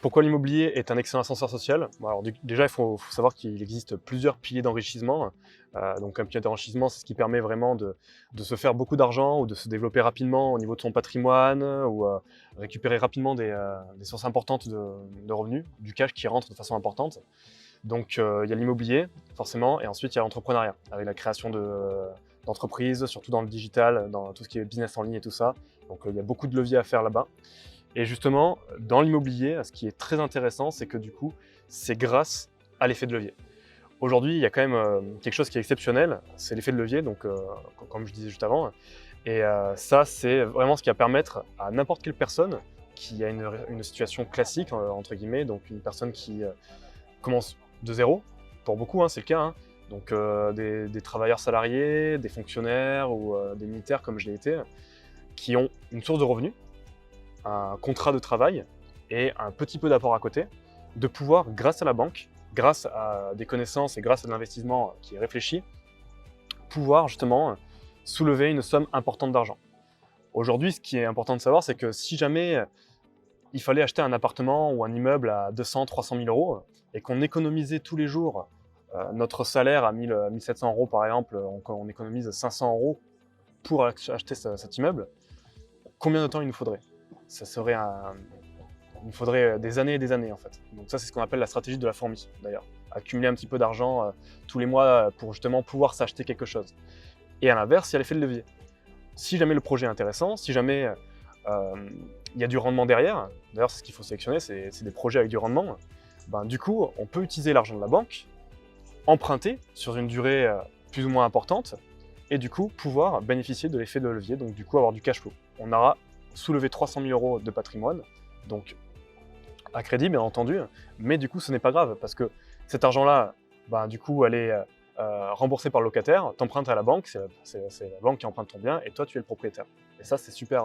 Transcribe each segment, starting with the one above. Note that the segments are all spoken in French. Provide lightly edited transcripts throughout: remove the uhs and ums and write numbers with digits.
Pourquoi l'immobilier est un excellent ascenseur social? Bon, alors déjà, il faut savoir qu'il existe plusieurs piliers d'enrichissement. Donc un pilier d'enrichissement, c'est ce qui permet vraiment de se faire beaucoup d'argent ou de se développer rapidement au niveau de son patrimoine ou récupérer rapidement des sources importantes de revenus, du cash qui rentre de façon importante. Donc il y a l'immobilier, forcément, et ensuite il y a l'entrepreneuriat, avec la création d'entreprises, surtout dans le digital, dans tout ce qui est business en ligne et tout ça. Donc il y a beaucoup de leviers à faire là-bas. Et justement, dans l'immobilier, ce qui est très intéressant, c'est que du coup, c'est grâce à l'effet de levier. Aujourd'hui, il y a quand même quelque chose qui est exceptionnel, c'est l'effet de levier, donc comme je disais juste avant. Et ça, c'est vraiment ce qui va permettre à n'importe quelle personne qui a une situation classique, entre guillemets, donc une personne qui commence de zéro, pour beaucoup, hein, c'est le cas, hein. Donc des travailleurs salariés, des fonctionnaires ou des militaires comme je l'ai été, qui ont une source de revenus, un contrat de travail et un petit peu d'apport à côté, de pouvoir, grâce à la banque, grâce à des connaissances et grâce à de l'investissement qui est réfléchi, pouvoir justement soulever une somme importante d'argent. Aujourd'hui, ce qui est important de savoir, c'est que si jamais il fallait acheter un appartement ou un immeuble à 200-300 000 euros et qu'on économisait tous les jours notre salaire à 1700 euros par exemple, on économise 500 euros pour acheter cet immeuble, combien de temps il nous faudrait? Il nous faudrait des années et des années en fait. Donc ça, c'est ce qu'on appelle la stratégie de la fourmi d'ailleurs. Accumuler un petit peu d'argent tous les mois pour justement pouvoir s'acheter quelque chose. Et à l'inverse, il y a l'effet de levier. Si jamais le projet est intéressant, si jamais il y a du rendement derrière, d'ailleurs c'est ce qu'il faut sélectionner, c'est des projets avec du rendement, ben, du coup on peut utiliser l'argent de la banque, emprunter sur une durée plus ou moins importante, et du coup pouvoir bénéficier de l'effet de levier, donc du coup avoir du cash flow. On aura soulevé 300 000 euros de patrimoine, donc à crédit bien entendu, mais du coup ce n'est pas grave, parce que cet argent-là, ben, du coup elle est remboursée par le locataire, t'empruntes à la banque, c'est la banque qui emprunte ton bien, et toi tu es le propriétaire. Et ça c'est super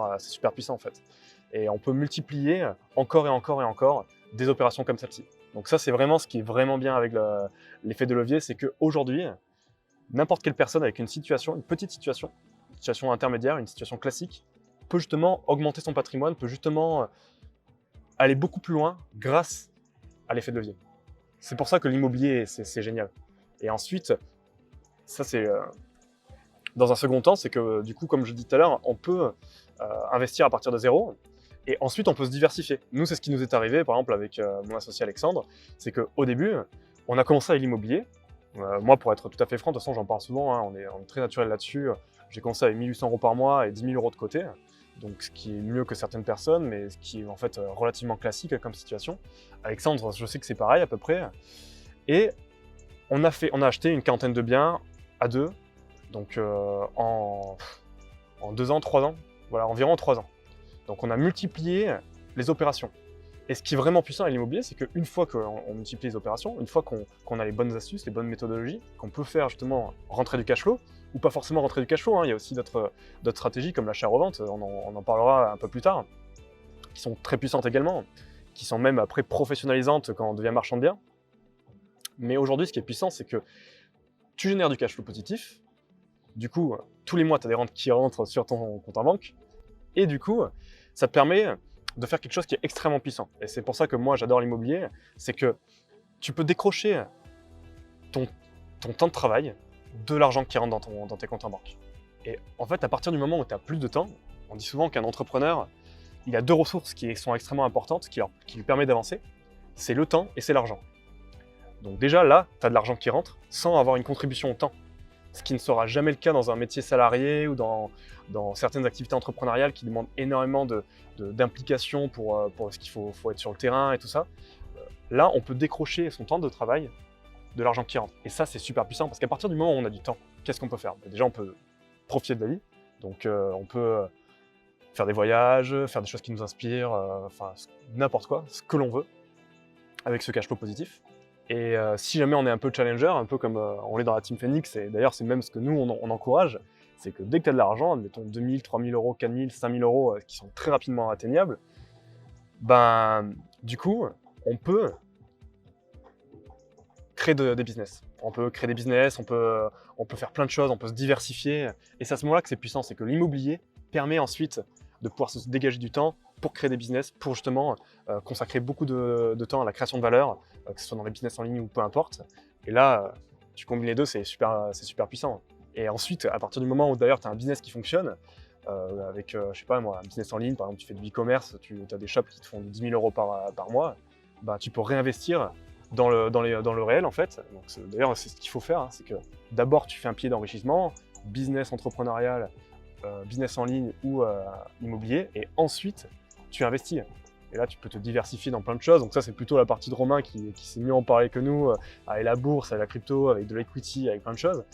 puissant en fait. Et on peut multiplier encore et encore et encore des opérations comme celle-ci. Donc ça c'est vraiment ce qui est vraiment bien avec l'effet de levier, c'est qu'aujourd'hui, n'importe quelle personne avec une petite situation, une situation intermédiaire, une situation classique, peut justement augmenter son patrimoine, peut justement aller beaucoup plus loin grâce à l'effet de levier. C'est pour ça que l'immobilier, c'est génial. Et ensuite, ça c'est dans un second temps, c'est que du coup, comme je dis tout à l'heure, on peut investir à partir de zéro, et ensuite on peut se diversifier. Nous, c'est ce qui nous est arrivé, par exemple, avec mon associé Alexandre, c'est qu'au début, on a commencé avec l'immobilier. Moi, pour être tout à fait franc, de toute façon, j'en parle souvent, hein, on est très naturel là-dessus. J'ai commencé avec 1 800 euros par mois et 10 000 euros de côté, donc ce qui est mieux que certaines personnes, mais ce qui est en fait relativement classique comme situation. Alexandre, je sais que c'est pareil à peu près. Et on a acheté une quarantaine de biens à deux, donc en 2 ans, 3 ans, voilà, environ 3 ans. Donc on a multiplié les opérations. Et ce qui est vraiment puissant à l'immobilier, c'est qu'une fois qu'on multiplie les opérations, une fois qu'on a les bonnes astuces, les bonnes méthodologies, qu'on peut faire justement rentrer du cash flow, ou pas forcément rentrer du cash flow, hein, il y a aussi d'autres stratégies comme l'achat-revente, on en parlera un peu plus tard, qui sont très puissantes également, qui sont même après professionnalisantes quand on devient marchand de biens. Mais aujourd'hui, ce qui est puissant, c'est que tu génères du cash flow positif, du coup, tous les mois, tu as des rentes qui rentrent sur ton compte en banque, et du coup, ça te permet de faire quelque chose qui est extrêmement puissant. Et c'est pour ça que moi, j'adore l'immobilier, c'est que tu peux décrocher ton temps de travail de l'argent qui rentre dans tes comptes en banque. Et en fait, à partir du moment où tu as plus de temps, on dit souvent qu'un entrepreneur, il a deux ressources qui sont extrêmement importantes, qui lui permettent d'avancer, c'est le temps et c'est l'argent. Donc déjà, là, tu as de l'argent qui rentre sans avoir une contribution au temps. Ce qui ne sera jamais le cas dans un métier salarié ou dans certaines activités entrepreneuriales qui demandent énormément d'implication pour ce qu'il faut être sur le terrain et tout ça. Là, on peut décrocher son temps de travail de l'argent qui rentre. Et ça, c'est super puissant parce qu'à partir du moment où on a du temps, qu'est-ce qu'on peut faire? Déjà, on peut profiter de la vie. Donc, on peut faire des voyages, faire des choses qui nous inspirent, enfin, n'importe quoi, ce que l'on veut, avec ce cash flow positif. Et si jamais on est un peu challenger, un peu comme on l'est dans la Team Phoenix, et d'ailleurs c'est même ce que nous on encourage, c'est que dès que tu as de l'argent, admettons 2 000, 3 000 euros, 4 000, 5 000 euros qui sont très rapidement atteignables, ben du coup on peut créer des business. On peut créer des business, on peut faire plein de choses, on peut se diversifier. Et c'est à ce moment-là que c'est puissant, c'est que l'immobilier permet ensuite de pouvoir se dégager du temps pour créer des business, pour justement consacrer beaucoup de temps à la création de valeur, que ce soit dans les business en ligne ou peu importe. Et là, tu combines les deux, c'est super puissant. Et ensuite, à partir du moment où d'ailleurs tu as un business qui fonctionne, avec, je sais pas moi, un business en ligne, par exemple tu fais du e-commerce, tu as des shops qui te font 10 000 euros par mois, bah, tu peux réinvestir dans le réel en fait. Donc, d'ailleurs, c'est ce qu'il faut faire, hein, c'est que d'abord tu fais un pied d'enrichissement, business entrepreneurial, business en ligne ou immobilier, et ensuite tu investis. Et là, tu peux te diversifier dans plein de choses. Donc ça, c'est plutôt la partie de Romain qui sait mieux en parler que nous, avec la bourse, avec la crypto, avec de l'equity, avec plein de choses.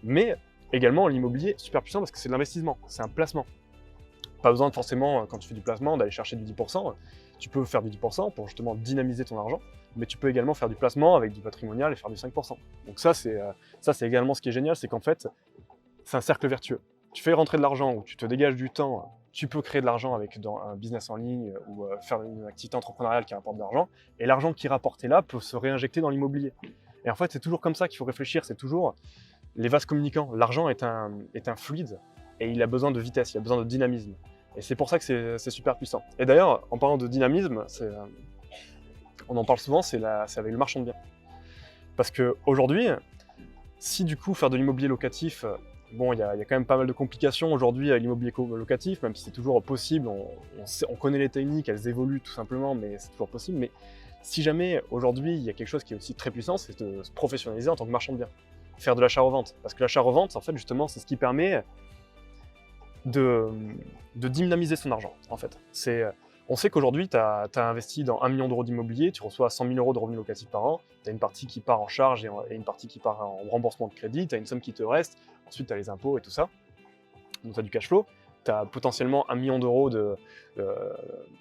Mais également, l'immobilier, super puissant parce que c'est de l'investissement, c'est un placement. Pas besoin de forcément, quand tu fais du placement, d'aller chercher du 10%. Tu peux faire du 10% pour justement dynamiser ton argent, mais tu peux également faire du placement avec du patrimonial et faire du 5%. Donc ça, c'est également ce qui est génial, c'est qu'en fait, c'est un cercle vertueux. Tu fais rentrer de l'argent ou tu te dégages du temps, tu peux créer de l'argent avec un business en ligne ou faire une activité entrepreneuriale qui rapporte de l'argent, et l'argent qui est rapporté là peut se réinjecter dans l'immobilier. Et en fait, c'est toujours comme ça qu'il faut réfléchir, c'est toujours les vases communicants. L'argent est un fluide et il a besoin de vitesse, il a besoin de dynamisme. Et c'est pour ça que c'est super puissant. Et d'ailleurs, en parlant de dynamisme, on en parle souvent, c'est avec le marchand de biens. Parce qu'aujourd'hui, si du coup faire de l'immobilier locatif, bon, il y a quand même pas mal de complications aujourd'hui avec l'immobilier locatif, même si c'est toujours possible, on connaît les techniques, elles évoluent tout simplement, mais c'est toujours possible. Mais si jamais aujourd'hui il y a quelque chose qui est aussi très puissant, c'est de se professionnaliser en tant que marchand de biens. Faire de l'achat-revente. Parce que l'achat-revente, en fait, justement, c'est ce qui permet de dynamiser son argent, en fait. On sait qu'aujourd'hui, tu as investi dans 1 million d'euros d'immobilier, tu reçois 100 000 euros de revenus locatifs par an, tu as une partie qui part en charge et une partie qui part en remboursement de crédit, tu as une somme qui te reste, ensuite tu as les impôts et tout ça, donc tu as du cash flow, tu as potentiellement 1 million d'euros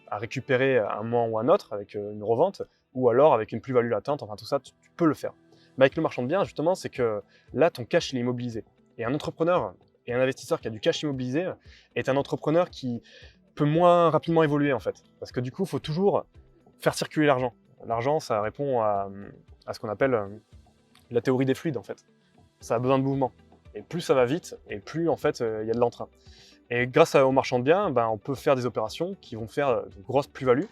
à récupérer à un moment ou à un autre avec une revente, ou alors avec une plus-value latente, enfin tout ça, tu peux le faire. Mais avec le marchand de biens, justement, c'est que là, ton cash, il est immobilisé. Et un entrepreneur et un investisseur qui a du cash immobilisé est un entrepreneur qui peut moins rapidement évoluer, en fait. Parce que du coup, il faut toujours faire circuler l'argent. L'argent, ça répond à ce qu'on appelle la théorie des fluides, en fait. Ça a besoin de mouvement. Et plus ça va vite, et plus, en fait, il y a de l'entrain. Et grâce au marchand de biens, ben, on peut faire des opérations qui vont faire de grosses plus-values.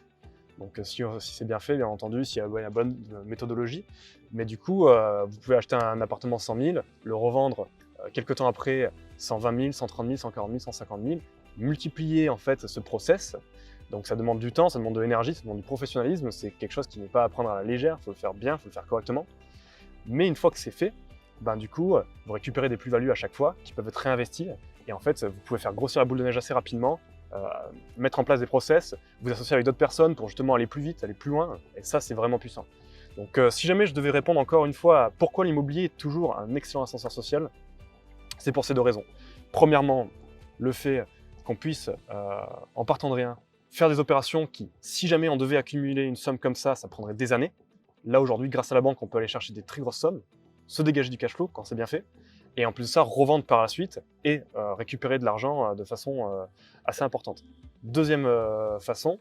Donc si c'est bien fait, bien entendu, s'il y a la bonne méthodologie. Mais du coup, vous pouvez acheter un appartement 100 000, le revendre quelques temps après 120 000, 130 000, 140 000, 150 000, multiplier en fait ce process. Donc ça demande du temps, ça demande de l'énergie, ça demande du professionnalisme, c'est quelque chose qui n'est pas à prendre à la légère, il faut le faire bien, il faut le faire correctement. Mais une fois que c'est fait, ben, du coup, vous récupérez des plus-values à chaque fois qui peuvent être réinvesties. Et en fait, vous pouvez faire grossir la boule de neige assez rapidement, mettre en place des process, vous associer avec d'autres personnes pour justement aller plus vite, aller plus loin, et ça c'est vraiment puissant. Donc si jamais je devais répondre encore une fois à pourquoi l'immobilier est toujours un excellent ascenseur social, c'est pour ces deux raisons. Premièrement, le fait qu'on puisse, en partant de rien, faire des opérations qui, si jamais on devait accumuler une somme comme ça prendrait des années. Là aujourd'hui, grâce à la banque, on peut aller chercher des très grosses sommes, se dégager du cash flow quand c'est bien fait, et en plus de ça, revendre par la suite et récupérer de l'argent de façon assez importante. Deuxième façon,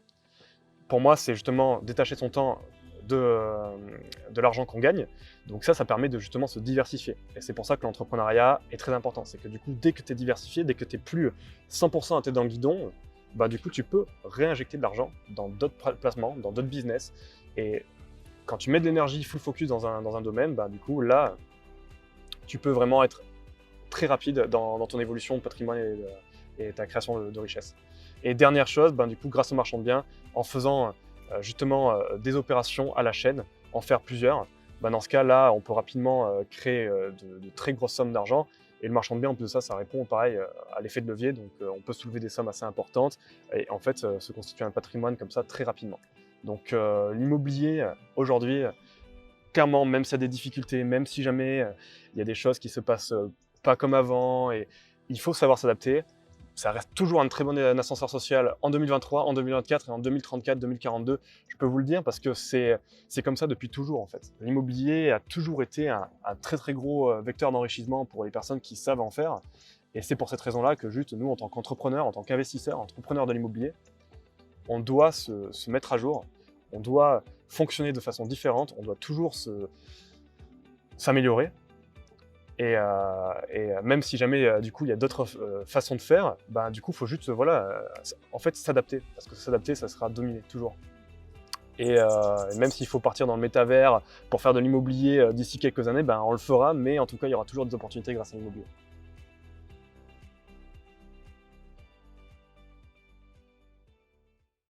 pour moi, c'est justement détacher son temps de l'argent qu'on gagne. Donc ça permet de justement se diversifier. Et c'est pour ça que l'entrepreneuriat est très important. C'est que du coup, dès que tu es diversifié, dès que tu n'es plus 100% à tête dans le guidon, bah, du coup, tu peux réinjecter de l'argent dans d'autres placements, dans d'autres business. Et quand tu mets de l'énergie full focus dans un domaine, bah, du coup, là, tu peux vraiment être très rapide dans ton évolution de patrimoine et ta création de richesse. Et dernière chose, ben, du coup, grâce au marchand de biens, en faisant justement des opérations à la chaîne, en faire plusieurs, ben, dans ce cas-là, on peut rapidement créer de très grosses sommes d'argent. Et le marchand de biens, en plus de ça, ça répond pareil à l'effet de levier, donc on peut soulever des sommes assez importantes et en fait se constituer un patrimoine comme ça très rapidement. Donc l'immobilier, aujourd'hui, clairement, même s'il y a des difficultés, même si jamais il y a des choses qui se passent pas comme avant, et il faut savoir s'adapter. Ça reste toujours un très bon ascenseur social en 2023, en 2024 et en 2034, 2042. Je peux vous le dire parce que c'est comme ça depuis toujours en fait. L'immobilier a toujours été un très très gros vecteur d'enrichissement pour les personnes qui savent en faire. Et c'est pour cette raison-là que juste nous, en tant qu'entrepreneurs, en tant qu'investisseurs, entrepreneurs de l'immobilier, on doit se mettre à jour, on doit fonctionner de façon différente, on doit toujours s'améliorer. Même si jamais du coup il y a d'autres façons de faire, ben, du coup il faut juste en fait s'adapter, parce que s'adapter ça sera dominer toujours. Et même s'il faut partir dans le métavers pour faire de l'immobilier d'ici quelques années, ben, on le fera, mais en tout cas il y aura toujours des opportunités grâce à l'immobilier.